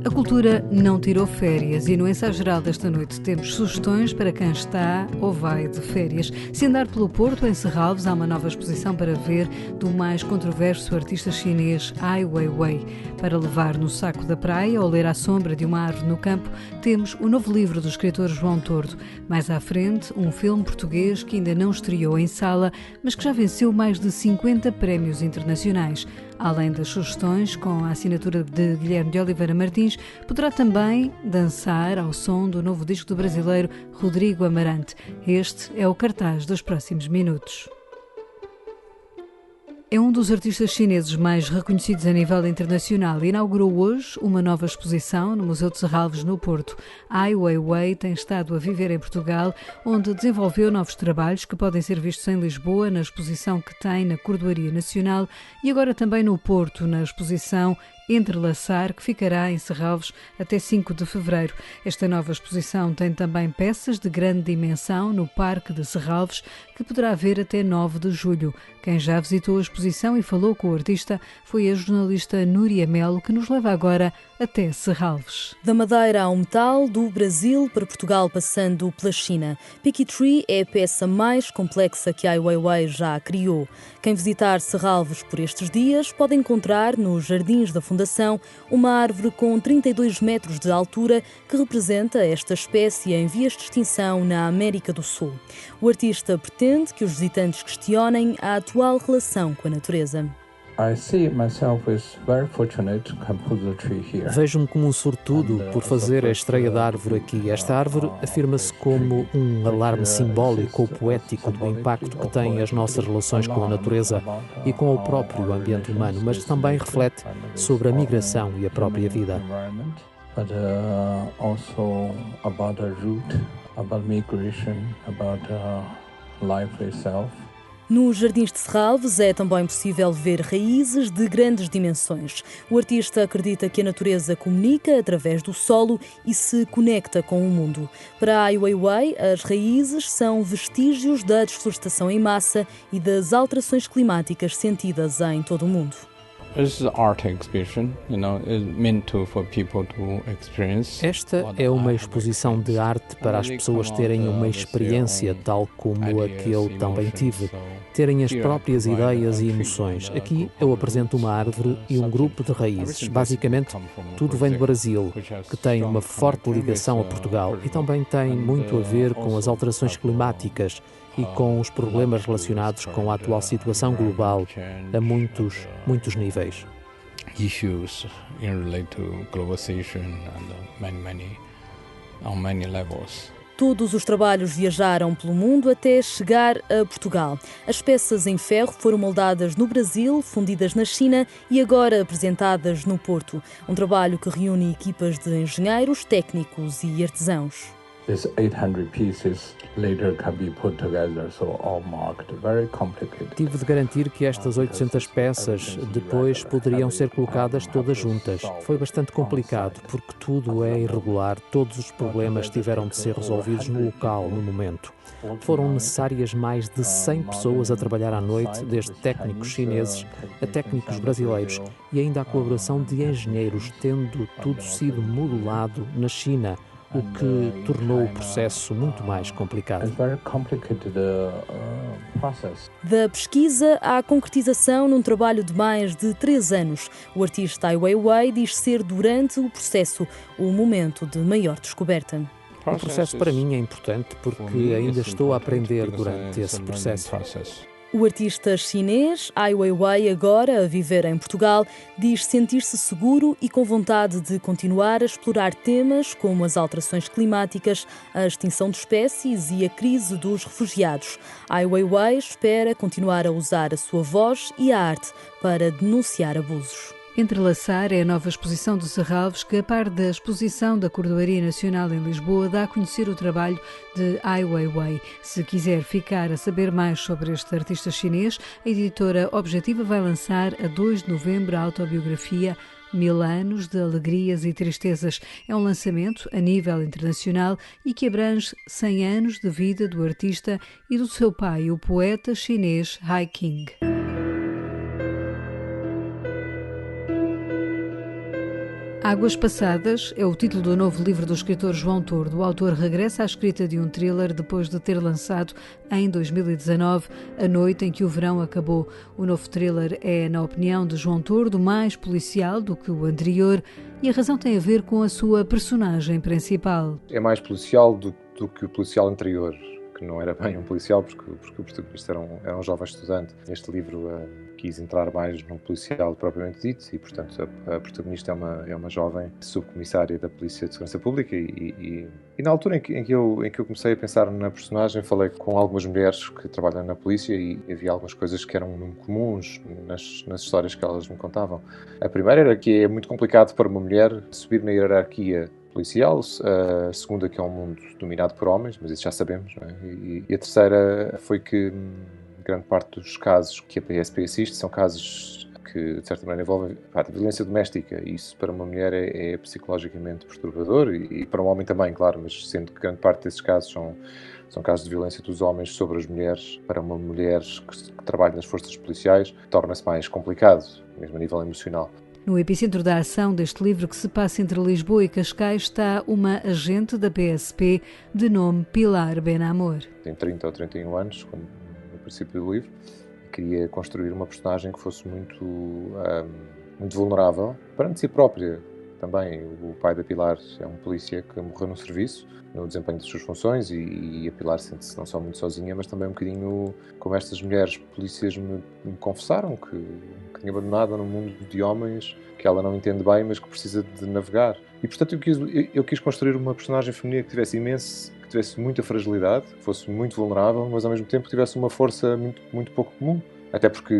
A cultura não tirou férias e no ensaio geral desta noite temos sugestões para quem está ou vai de férias. Se andar pelo Porto, em Serralves, há uma nova exposição para ver do mais controverso artista chinês Ai Weiwei. Para levar no saco da praia ou ler à sombra de uma árvore no campo, temos o novo livro do escritor João Tordo. Mais à frente, um filme português que ainda não estreou em sala, mas que já venceu mais de 50 prémios internacionais. Além das sugestões, com a assinatura de Guilherme de Oliveira Martins, poderá também dançar ao som do novo disco do brasileiro Rodrigo Amarante. Este é o cartaz dos próximos minutos. É um dos artistas chineses mais reconhecidos a nível internacional e inaugurou hoje uma nova exposição no Museu de Serralves, no Porto. Ai Weiwei tem estado a viver em Portugal, onde desenvolveu novos trabalhos que podem ser vistos em Lisboa, na exposição que tem na Cordoaria Nacional, e agora também no Porto, na exposição Entrelaçar, que ficará em Serralves até 5 de fevereiro. Esta nova exposição tem também peças de grande dimensão no Parque de Serralves, que poderá ver até 9 de julho. Quem já visitou a exposição e falou com o artista foi a jornalista Núria Melo, que nos leva agora até Serralves. Da Madeira ao metal, do Brasil para Portugal, passando pela China. Picky Tree é a peça mais complexa que a Ai Weiwei já criou. Quem visitar Serralves por estes dias pode encontrar nos jardins da Fundação uma árvore com 32 metros de altura que representa esta espécie em vias de extinção na América do Sul. O artista pretende que os visitantes questionem a atual relação com a natureza. Vejo-me como um sortudo por fazer a estreia da árvore aqui. Esta árvore afirma-se como um alarme simbólico ou poético do impacto que têm as nossas relações com a natureza e com o próprio ambiente humano, mas também reflete sobre a migração e a própria vida. Nos Jardins de Serralves é também possível ver raízes de grandes dimensões. O artista acredita que a natureza comunica através do solo e se conecta com o mundo. Para Ai Weiwei, as raízes são vestígios da desflorestação em massa e das alterações climáticas sentidas em todo o mundo. Esta é uma exposição de arte para as pessoas terem uma experiência tal como a que eu também tive, terem as próprias ideias e emoções. Aqui eu apresento uma árvore e um grupo de raízes. Basicamente, tudo vem do Brasil, que tem uma forte ligação a Portugal e também tem muito a ver com as alterações climáticas e com os problemas relacionados com a atual situação global a muitos níveis. Issues related to globalization and on many levels. Todos os trabalhos viajaram pelo mundo até chegar a Portugal. As peças em ferro foram moldadas no Brasil, fundidas na China e agora apresentadas no Porto. Um trabalho que reúne equipas de engenheiros, técnicos e artesãos. These 800 pieces later can be put together, so all marked, very complicated. Tive de garantir que estas 800 peças depois poderiam ser colocadas todas juntas. Foi bastante complicado porque tudo é irregular, todos os problemas tiveram de ser resolvidos no local, no momento. Foram necessárias mais de 100 pessoas a trabalhar à noite, desde técnicos chineses a técnicos brasileiros e ainda a colaboração de engenheiros, tendo tudo sido modelado na China, o que tornou o processo muito mais complicado. Da pesquisa à concretização num trabalho de mais de 3 anos. O artista Ai Weiwei diz ser durante o processo o momento de maior descoberta. O processo para mim é importante porque ainda estou a aprender durante esse processo. O artista chinês Ai Weiwei, agora a viver em Portugal, diz sentir-se seguro e com vontade de continuar a explorar temas como as alterações climáticas, a extinção de espécies e a crise dos refugiados. Ai Weiwei espera continuar a usar a sua voz e a arte para denunciar abusos. Entrelaçar é a nova exposição de Serralves que, a par da exposição da Cordoaria Nacional em Lisboa, dá a conhecer o trabalho de Ai Weiwei. Se quiser ficar a saber mais sobre este artista chinês, a editora Objetiva vai lançar a 2 de novembro a autobiografia 1000 anos de alegrias e tristezas. É um lançamento a nível internacional e que abrange 100 anos de vida do artista e do seu pai, o poeta chinês Hai Qing. Águas Passadas é o título do novo livro do escritor João Tordo. O autor regressa à escrita de um thriller depois de ter lançado, em 2019, A Noite em que o Verão Acabou. O novo thriller é, na opinião de João Tordo, mais policial do que o anterior e a razão tem a ver com a sua personagem principal. É mais policial do que o policial anterior, que não era bem um policial, porque o protagonista era um jovem estudante. Neste livro quis entrar mais num policial propriamente dito e, portanto, a protagonista é uma jovem subcomissária da Polícia de Segurança Pública e na altura em que eu comecei a pensar na personagem, falei com algumas mulheres que trabalham na polícia e havia algumas coisas que eram muito comuns nas histórias que elas me contavam. A primeira era que é muito complicado para uma mulher subir na hierarquia policial, a segunda que é um mundo dominado por homens, mas isso já sabemos, não é? E a terceira foi que grande parte dos casos que a PSP assiste são casos que, de certa maneira, envolvem a violência doméstica. E isso, para uma mulher, é psicologicamente perturbador e para um homem também, claro, mas sendo que grande parte desses casos são casos de violência dos homens sobre as mulheres, para uma mulher que trabalha nas forças policiais, torna-se mais complicado, mesmo a nível emocional. No epicentro da ação deste livro, que se passa entre Lisboa e Cascais, está uma agente da PSP de nome Pilar Benamor. Tem 30 ou 31 anos, como no princípio do livro, e queria construir uma personagem que fosse muito vulnerável perante si própria. Também o pai da Pilar é um polícia que morreu no serviço, no desempenho das suas funções, e a Pilar sente-se não só muito sozinha, mas também um bocadinho como estas mulheres polícias me confessaram, que tinha abandonado num mundo de homens que ela não entende bem, mas que precisa de navegar. E, portanto, eu quis construir uma personagem feminina que tivesse muita fragilidade, que fosse muito vulnerável, mas ao mesmo tempo tivesse uma força muito, muito pouco comum. Até porque,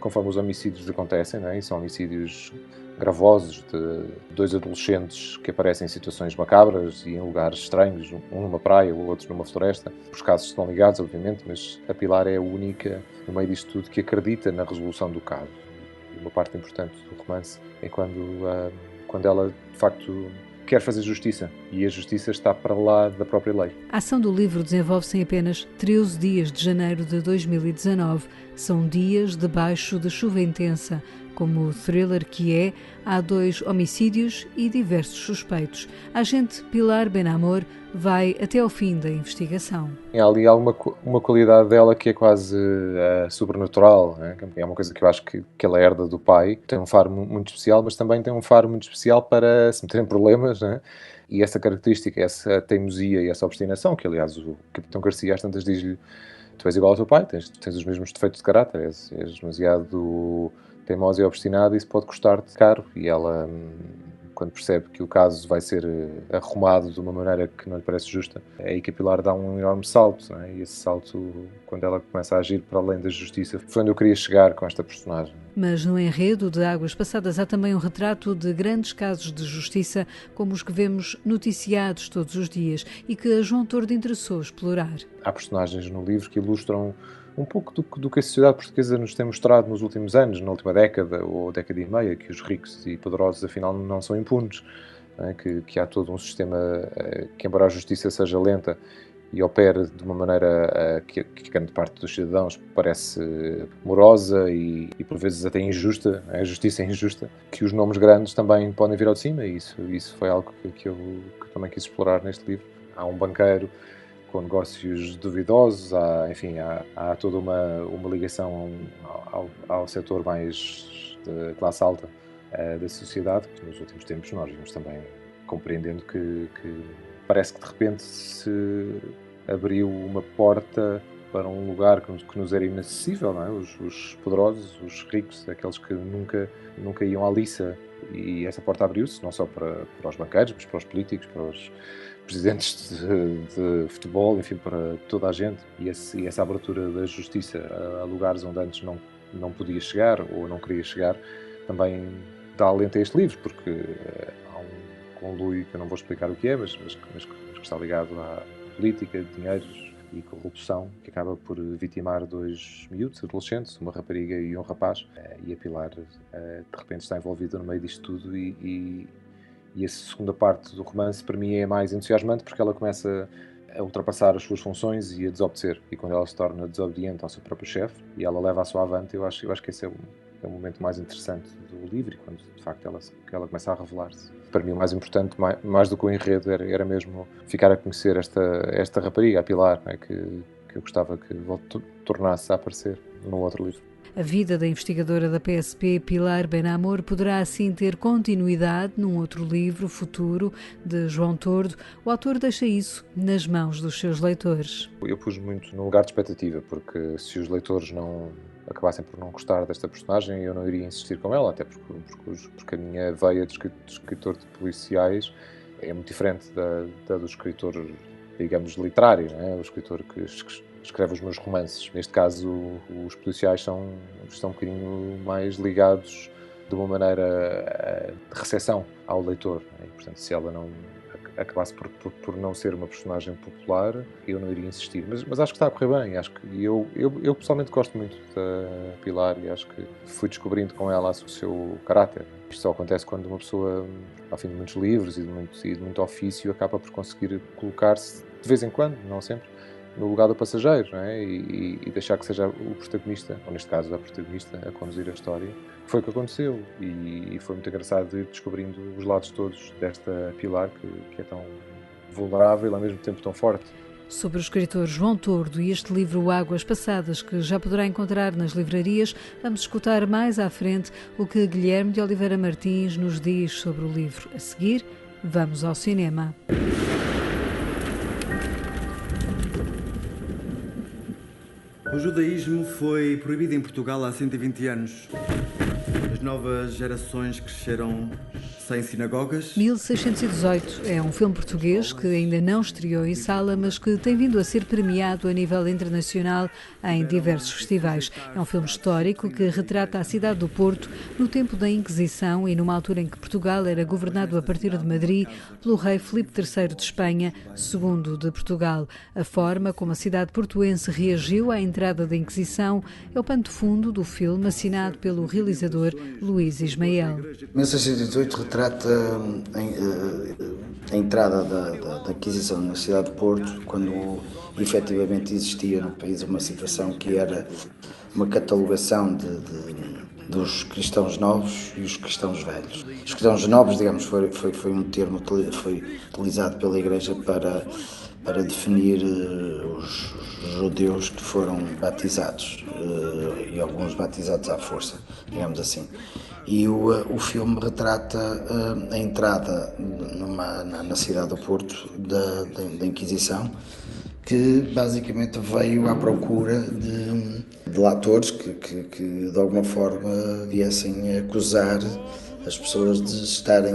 conforme os homicídios acontecem, não é? E são homicídios gravosos de dois adolescentes que aparecem em situações macabras e em lugares estranhos, um numa praia, o outro numa floresta. Os casos estão ligados, obviamente, mas a Pilar é a única, no meio disto tudo, que acredita na resolução do caso. E uma parte importante do romance é quando ela, de facto, quer fazer justiça, e a justiça está para lá da própria lei. A ação do livro desenvolve-se em apenas 13 dias de janeiro de 2019. São dias debaixo de chuva intensa. Como o thriller que é, há 2 homicídios e diversos suspeitos. A agente Pilar Benamor vai até ao fim da investigação. Há ali uma qualidade dela que é quase sobrenatural, né? É uma coisa que eu acho que ela herda do pai. Tem um faro muito especial, mas também tem um faro muito especial para se meter em problemas, né? E essa característica, essa teimosia e essa obstinação, que aliás o Capitão Garcia às tantas diz-lhe: tu és igual ao teu pai, tens os mesmos defeitos de caráter, és demasiado teimosa e obstinada, e isso pode custar-te caro. E ela, quando percebe que o caso vai ser arrumado de uma maneira que não lhe parece justa, é aí que a Pilar dá um enorme salto, não é? E esse salto, quando ela começa a agir para além da justiça, foi onde eu queria chegar com esta personagem. Mas no enredo de Águas Passadas há também um retrato de grandes casos de justiça, como os que vemos noticiados todos os dias e que a João Tordo interessou explorar. Há personagens no livro que ilustram um pouco do que a sociedade portuguesa nos tem mostrado nos últimos anos, na última década ou década e meia, que os ricos e poderosos afinal não são impunes, não é? Que há todo um sistema que, embora a justiça seja lenta e opere de uma maneira que grande parte dos cidadãos parece morosa e por vezes até injusta, a justiça é injusta, que os nomes grandes também podem vir ao de cima, e isso foi algo que eu também quis explorar neste livro. Há um banqueiro com negócios duvidosos, há toda uma ligação ao setor mais de classe alta da sociedade, que nos últimos tempos nós vimos também compreendendo que parece que de repente se abriu uma porta para um lugar que nos era inacessível, não é? Os poderosos, os ricos, aqueles que nunca iam à liça, e essa porta abriu-se, não só para os banqueiros, mas para os políticos, para os presidentes de futebol, enfim, para toda a gente. E essa abertura da justiça a lugares onde antes não podia chegar ou não queria chegar, também dá alento a este livro, porque há um conluio que eu não vou explicar o que é, mas que está ligado à política, dinheiros e corrupção, que acaba por vitimar 2 miúdos, adolescentes, uma rapariga e um rapaz, e a Pilar de repente está envolvida no meio disto tudo, e essa segunda parte do romance para mim é mais entusiasmante, porque ela começa a ultrapassar as suas funções e a desobedecer, e quando ela se torna desobediente ao seu próprio chefe e ela leva a sua avante, eu acho que esse é é o momento mais interessante do livro, e quando de facto ela começa a revelar-se. Para mim o mais importante, mais do que o enredo, era mesmo ficar a conhecer esta rapariga, a Pilar, né, que eu gostava que tornasse a aparecer num outro livro. A vida da investigadora da PSP, Pilar Benamor, poderá assim ter continuidade num outro livro futuro de João Tordo. O autor deixa isso nas mãos dos seus leitores. Eu pus muito no lugar de expectativa, porque se os leitores não acabassem por não gostar desta personagem, eu não iria insistir com ela, até porque a minha veia de escritor de policiais é muito diferente da do escritor, digamos, literário, não é? O escritor que escreve os meus romances. Neste caso, os policiais estão um bocadinho mais ligados de uma maneira de recepção ao leitor. E, portanto, se ela não acabasse por não ser uma personagem popular, eu não iria insistir. Mas acho que está a correr bem. Acho que eu pessoalmente gosto muito da Pilar e acho que fui descobrindo com ela o seu caráter. Isto só acontece quando uma pessoa, ao fim de muitos livros e de muito ofício, acaba por conseguir colocar-se, de vez em quando, não sempre, no lugar do passageiro, não é? E deixar que seja o protagonista, ou neste caso a protagonista, a conduzir a história. Foi o que aconteceu e foi muito engraçado ir descobrindo os lados todos desta Pilar que é tão vulnerável e ao mesmo tempo tão forte. Sobre o escritor João Tordo e este livro Águas Passadas, que já poderá encontrar nas livrarias, vamos escutar mais à frente o que Guilherme de Oliveira Martins nos diz sobre o livro. A seguir, vamos ao cinema. O judaísmo foi proibido em Portugal há 120 anos. As novas gerações cresceram sem sinagogas. 1618 é um filme português que ainda não estreou em sala, mas que tem vindo a ser premiado a nível internacional em diversos festivais. É um filme histórico que retrata a cidade do Porto no tempo da Inquisição e numa altura em que Portugal era governado a partir de Madrid pelo rei Filipe III de Espanha, segundo de Portugal. A forma como a cidade portuense reagiu à entrada da Inquisição é o pano de fundo do filme, assinado pelo realizador Luís Ismael. 1618 retrata a entrada da Inquisição na cidade de Porto, quando efetivamente existia no país uma situação que era uma catalogação dos cristãos novos e os cristãos velhos. Os cristãos novos, digamos, foi um termo que foi utilizado pela Igreja para definir os judeus que foram batizados, e alguns batizados à força, digamos assim. E o filme retrata a entrada na cidade do Porto da Inquisição, que basicamente veio à procura de latores que de alguma forma viessem acusar as pessoas de estarem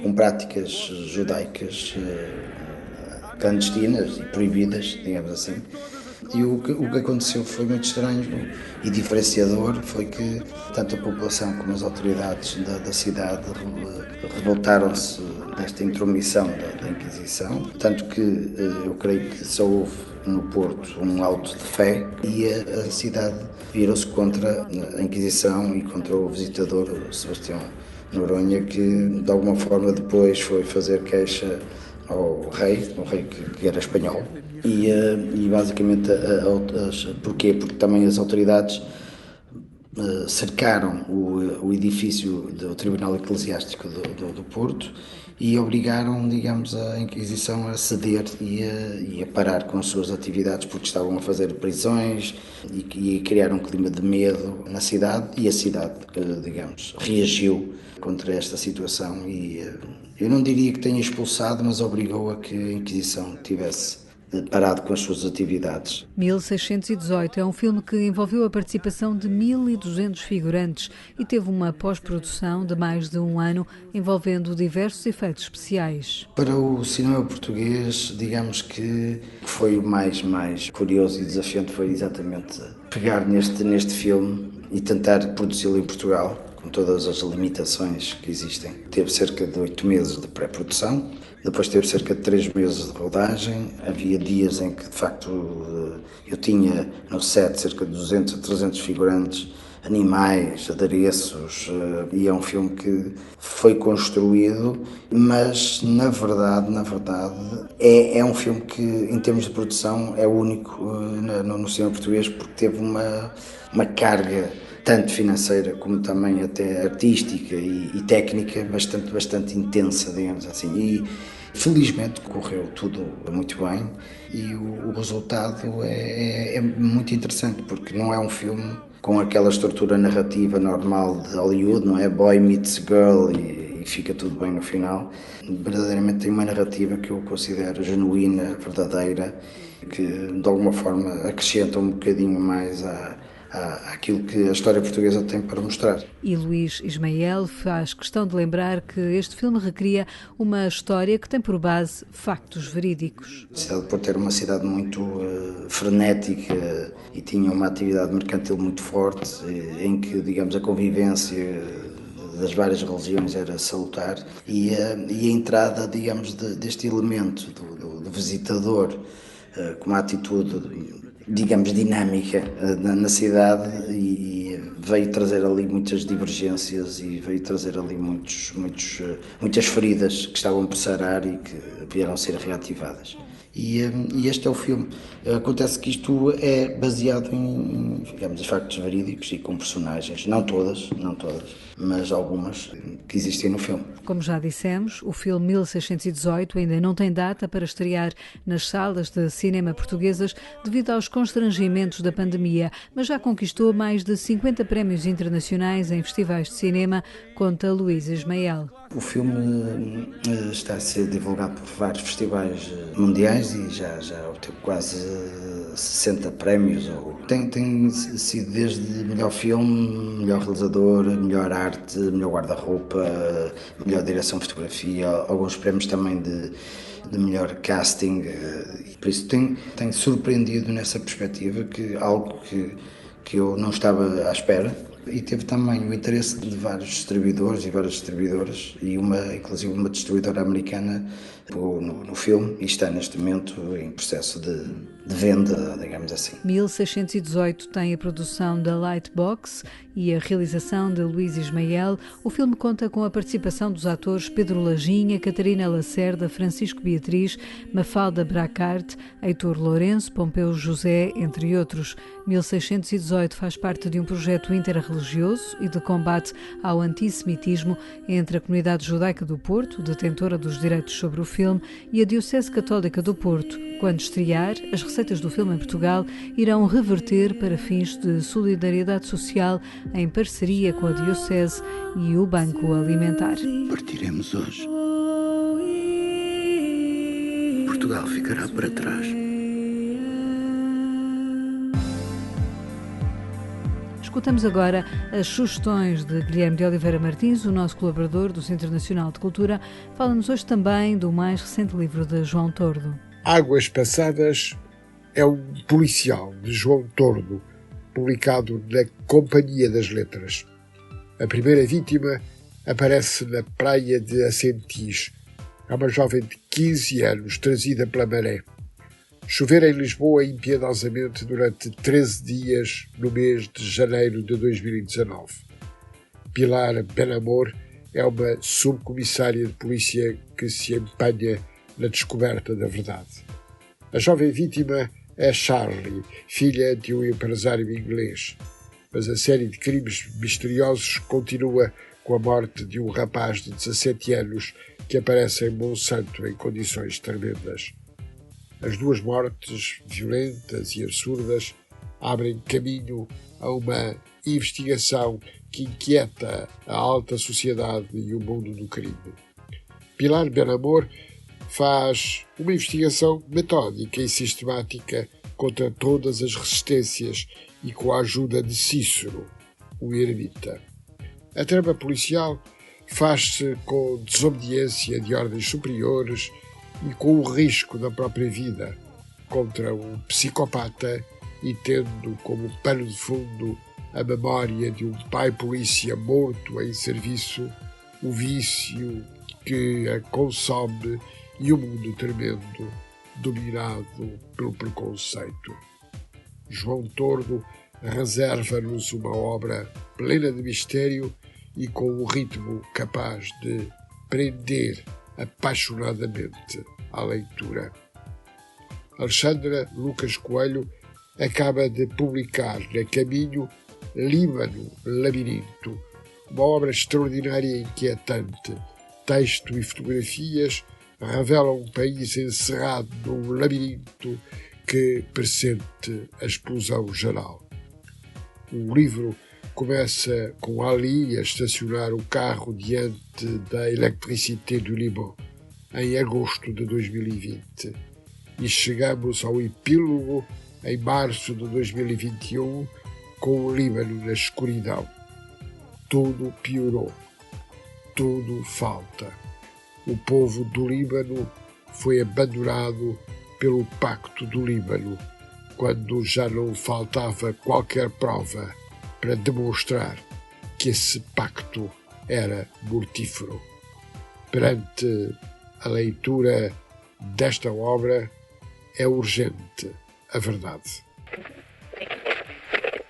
com práticas judaicas clandestinas e proibidas, digamos assim. E o que aconteceu foi muito estranho e diferenciador, foi que tanto a população como as autoridades da cidade revoltaram-se desta intromissão da Inquisição, tanto que eu creio que só houve no Porto um auto de fé e a cidade virou-se contra a Inquisição e contra o visitador Sebastião Noronha, que de alguma forma depois foi fazer queixa ao rei que era espanhol, e basicamente porquê? Porque também as autoridades cercaram o edifício do Tribunal Eclesiástico do Porto e obrigaram, digamos, a Inquisição a ceder e a parar com as suas atividades, porque estavam a fazer prisões e a criar um clima de medo na cidade, e a cidade, digamos, reagiu contra esta situação e eu não diria que tenha expulsado, mas obrigou a que a Inquisição tivesse parado com as suas atividades. 1618 é um filme que envolveu a participação de 1.200 figurantes e teve uma pós-produção de mais de um ano, envolvendo diversos efeitos especiais. Para o cinema português, digamos que foi o mais curioso e desafiante foi exatamente pegar neste filme e tentar produzi-lo em Portugal, com todas as limitações que existem. Teve cerca de 8 meses de pré-produção, depois teve cerca de 3 meses de rodagem. Havia dias em que, de facto, eu tinha no set cerca de 200 a 300 figurantes, animais, adereços, e é um filme que foi construído, mas na verdade é um filme que, em termos de produção, é único no cinema português, porque teve uma carga tanto financeira como também até artística e técnica, bastante intensa, digamos assim. E felizmente correu tudo muito bem e o resultado é muito interessante, porque não é um filme com aquela estrutura narrativa normal de Hollywood, não é? Boy meets girl e fica tudo bem no final. Verdadeiramente tem uma narrativa que eu considero genuína, verdadeira, que de alguma forma acrescenta um bocadinho mais àquilo que a história portuguesa tem para mostrar. E Luís Ismael faz questão de lembrar que este filme recria uma história que tem por base factos verídicos. A cidade de Porto era uma cidade muito frenética e tinha uma atividade mercantil muito forte, em que, digamos, a convivência das várias religiões era salutar e a entrada, digamos, deste elemento do visitador com uma atitude, digamos, dinâmica na cidade e veio trazer ali muitas divergências e veio trazer ali muitas feridas que estavam por sarar e que vieram a ser reativadas. E este é o filme. Acontece que isto é baseado em, digamos, factos verídicos e com personagens, não todas, mas algumas que existem no filme. Como já dissemos, o filme 1618 ainda não tem data para estrear nas salas de cinema portuguesas devido aos constrangimentos da pandemia, mas já conquistou mais de 50 prémios internacionais em festivais de cinema, conta Luís Ismael. O filme está a ser divulgado por vários festivais mundiais e já obteve quase 60 prémios. Tem sido desde melhor filme, melhor realizador, melhor arte, melhor guarda-roupa, melhor direção de fotografia, alguns prémios também de melhor casting. Por isso tem surpreendido nessa perspectiva, que algo que eu não estava à espera. E teve também o interesse de vários distribuidores e várias distribuidoras e inclusive uma distribuidora americana no filme e está neste momento em processo de venda, digamos assim. 1618 tem a produção da Lightbox e a realização de Luís Ismael. O filme conta com a participação dos atores Pedro Lajinha, Catarina Lacerda, Francisco Beatriz, Mafalda Bracarte, Heitor Lourenço, Pompeu José, entre outros. 1618 faz parte de um projeto interreligioso e de combate ao antissemitismo entre a comunidade judaica do Porto, detentora dos direitos sobre o filme, e a Diocese Católica do Porto. Quando estrear, as receitas do filme em Portugal irão reverter para fins de solidariedade social em parceria com a Diocese e o Banco Alimentar. Partiremos hoje. Portugal ficará para trás. Escutamos agora as sugestões de Guilherme de Oliveira Martins, o nosso colaborador do Centro Nacional de Cultura. Fala-nos hoje também do mais recente livro de João Tordo. Águas Passadas é um policial de João Tordo, publicado na Companhia das Letras. A primeira vítima aparece na praia de Assentis. É uma jovem de 15 anos, trazida pela maré. Chover em Lisboa impiedosamente durante 13 dias no mês de janeiro de 2019. Pilar Benamor é uma subcomissária de polícia que se empenha na descoberta da verdade. A jovem vítima é Charlie, filha de um empresário inglês, mas a série de crimes misteriosos continua com a morte de um rapaz de 17 anos que aparece em Monsanto em condições tremendas. As duas mortes, violentas e absurdas, abrem caminho a uma investigação que inquieta a alta sociedade e o mundo do crime. Pilar Benamor faz uma investigação metódica e sistemática contra todas as resistências e com a ajuda de Cícero, o eremita. A trama policial faz-se com desobediência de ordens superiores e com o risco da própria vida contra um psicopata e tendo como pano de fundo a memória de um pai polícia morto em serviço, o vício que a consome e o mundo tremendo dominado pelo preconceito. João Tordo reserva-nos uma obra plena de mistério e com um ritmo capaz de prender apaixonadamente à leitura. Alexandra Lucas Coelho acaba de publicar na Caminho Líbano, Labirinto, uma obra extraordinária e inquietante. Texto e fotografias revelam um país encerrado num labirinto que pressente a explosão geral. O livro começa com Ali a estacionar o carro diante da Electricité du Liban, em agosto de 2020. E chegamos ao epílogo em março de 2021, com o Líbano na escuridão. Tudo piorou. Tudo falta. O povo do Líbano foi abandonado pelo Pacto do Líbano, quando já não faltava qualquer prova para demonstrar que esse pacto era mortífero. Perante a leitura desta obra, é urgente a verdade.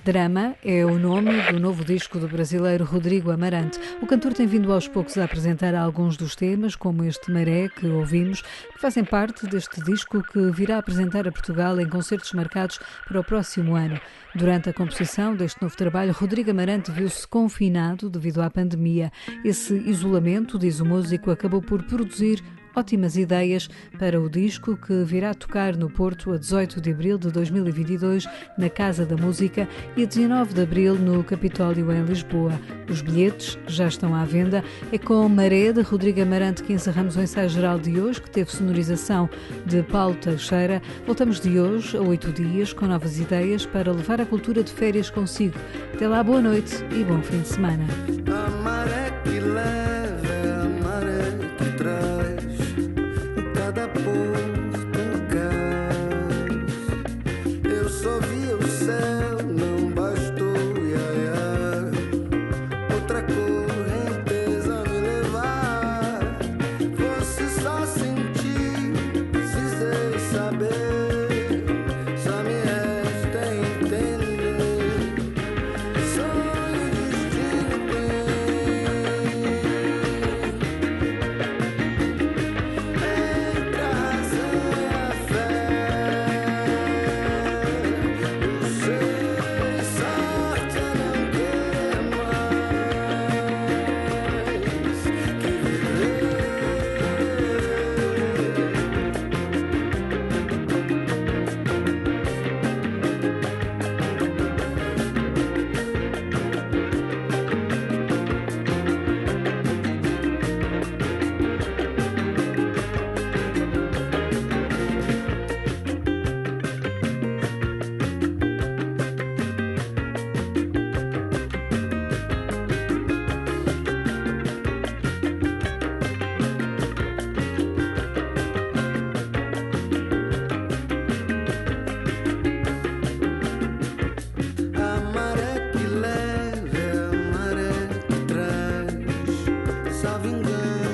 Drama é o nome do novo disco do brasileiro Rodrigo Amarante. O cantor tem vindo aos poucos a apresentar alguns dos temas, como este Maré que ouvimos, que fazem parte deste disco que virá apresentar a Portugal em concertos marcados para o próximo ano. Durante a composição deste novo trabalho, Rodrigo Amarante viu-se confinado devido à pandemia. Esse isolamento, diz o músico, acabou por produzir ótimas ideias para o disco que virá tocar no Porto a 18 de abril de 2022 na Casa da Música e a 19 de abril no Capitólio em Lisboa. Os bilhetes já estão à venda. É com Maré de Rodrigo Amarante que encerramos o ensaio geral de hoje, que teve sonorização de Paulo Teixeira. Voltamos de hoje a 8 dias com novas ideias para levar a cultura de férias consigo. Até lá, boa noite e bom fim de semana. Vingança.